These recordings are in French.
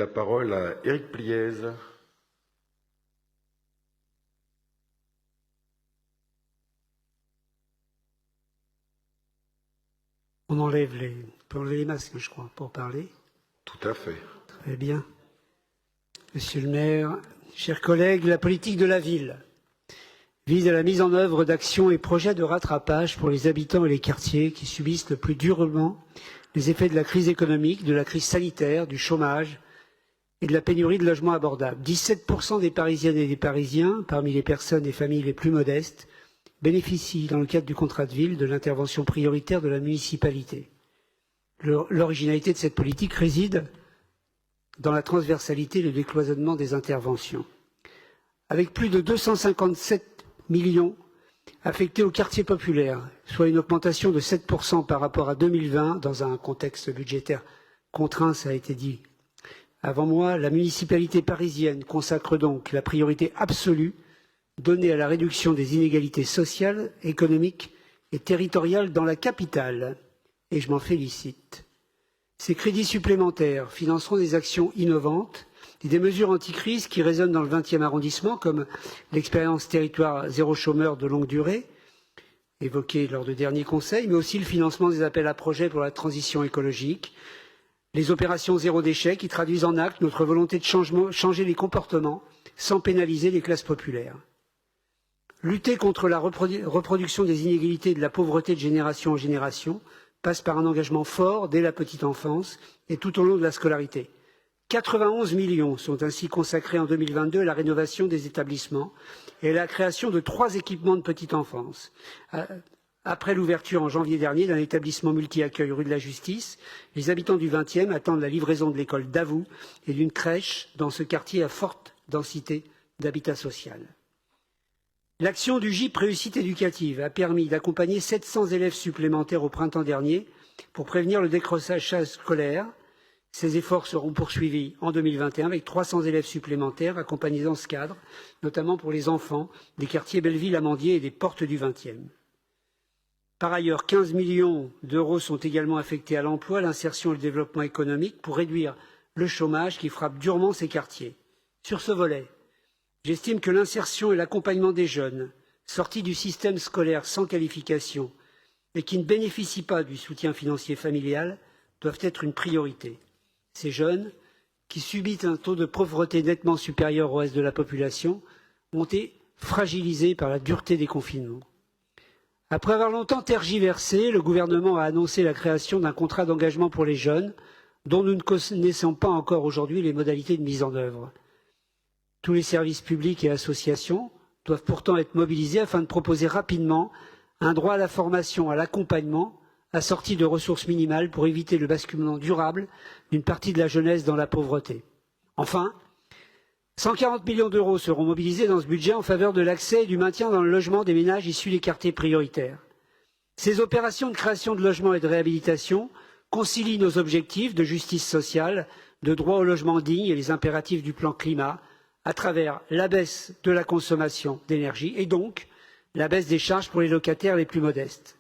La parole à Éric Pliez. On enlève les masques, je crois, pour parler. Tout à fait. Très bien. Monsieur le maire, chers collègues, la politique de la ville vise à la mise en œuvre d'actions et projets de rattrapage pour les habitants et les quartiers qui subissent le plus durement les effets de la crise économique, de la crise sanitaire, du chômage et de la pénurie de logements abordables. 17% des Parisiennes et des Parisiens, parmi les personnes et familles les plus modestes, bénéficient, dans le cadre du contrat de ville, de l'intervention prioritaire de la municipalité. L'originalité de cette politique réside dans la transversalité et le décloisonnement des interventions. Avec plus de 257 millions affectés aux quartiers populaires, soit une augmentation de 7% par rapport à 2020, dans un contexte budgétaire contraint, ça a été dit avant moi, la municipalité parisienne consacre donc la priorité absolue donnée à la réduction des inégalités sociales, économiques et territoriales dans la capitale, et je m'en félicite. Ces crédits supplémentaires financeront des actions innovantes et des mesures anti-crise qui résonnent dans le 20e arrondissement, comme l'expérience territoire zéro chômeur de longue durée, évoquée lors du dernier conseil, mais aussi le financement des appels à projets pour la transition écologique, les opérations zéro déchet qui traduisent en actes notre volonté de changer les comportements sans pénaliser les classes populaires. Lutter contre la reproduction des inégalités et de la pauvreté de génération en génération passe par un engagement fort dès la petite enfance et tout au long de la scolarité. 91 millions sont ainsi consacrés en 2022 à la rénovation des établissements et à la création de 3 équipements de petite enfance. Après l'ouverture en janvier dernier d'un établissement multi-accueil rue de la Justice, les habitants du 20e attendent la livraison de l'école Davout et d'une crèche dans ce quartier à forte densité d'habitat social. L'action du GIP Réussite éducative a permis d'accompagner 700 élèves supplémentaires au printemps dernier pour prévenir le décrochage scolaire. Ces efforts seront poursuivis en 2021 avec 300 élèves supplémentaires accompagnés dans ce cadre, notamment pour les enfants des quartiers Belleville-Amandier et des Portes du 20e. Par ailleurs, 15 millions d'euros sont également affectés à l'emploi, à l'insertion et le développement économique pour réduire le chômage qui frappe durement ces quartiers. Sur ce volet, j'estime que l'insertion et l'accompagnement des jeunes sortis du système scolaire sans qualification et qui ne bénéficient pas du soutien financier familial doivent être une priorité. Ces jeunes, qui subissent un taux de pauvreté nettement supérieur au reste de la population, ont été fragilisés par la dureté des confinements. Après avoir longtemps tergiversé, le gouvernement a annoncé la création d'un contrat d'engagement pour les jeunes, dont nous ne connaissons pas encore aujourd'hui les modalités de mise en œuvre. Tous les services publics et associations doivent pourtant être mobilisés afin de proposer rapidement un droit à la formation, à l'accompagnement, assorti de ressources minimales pour éviter le basculement durable d'une partie de la jeunesse dans la pauvreté. Enfin, 140 millions d'euros seront mobilisés dans ce budget en faveur de l'accès et du maintien dans le logement des ménages issus des quartiers prioritaires. Ces opérations de création de logements et de réhabilitation concilient nos objectifs de justice sociale, de droit au logement digne et les impératifs du plan climat à travers la baisse de la consommation d'énergie et donc la baisse des charges pour les locataires les plus modestes.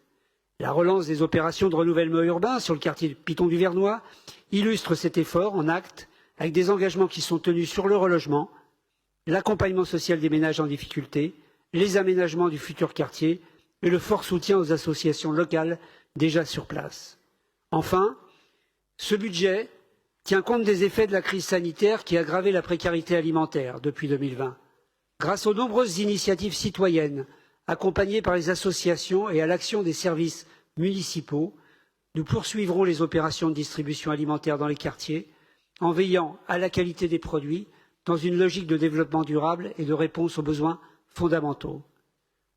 La relance des opérations de renouvellement urbain sur le quartier de Piton du Vernois illustre cet effort en actes avec des engagements qui sont tenus sur le relogement, l'accompagnement social des ménages en difficulté, les aménagements du futur quartier et le fort soutien aux associations locales déjà sur place. Enfin, ce budget tient compte des effets de la crise sanitaire qui a aggravé la précarité alimentaire depuis 2020. Grâce aux nombreuses initiatives citoyennes accompagnées par les associations et à l'action des services municipaux, nous poursuivrons les opérations de distribution alimentaire dans les quartiers en veillant à la qualité des produits dans une logique de développement durable et de réponse aux besoins fondamentaux.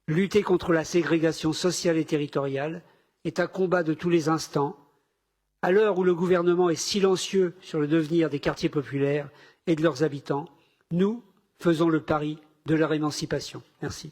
Lutter contre la ségrégation sociale et territoriale est un combat de tous les instants. À l'heure où le gouvernement est silencieux sur le devenir des quartiers populaires et de leurs habitants, nous faisons le pari de leur émancipation. Merci.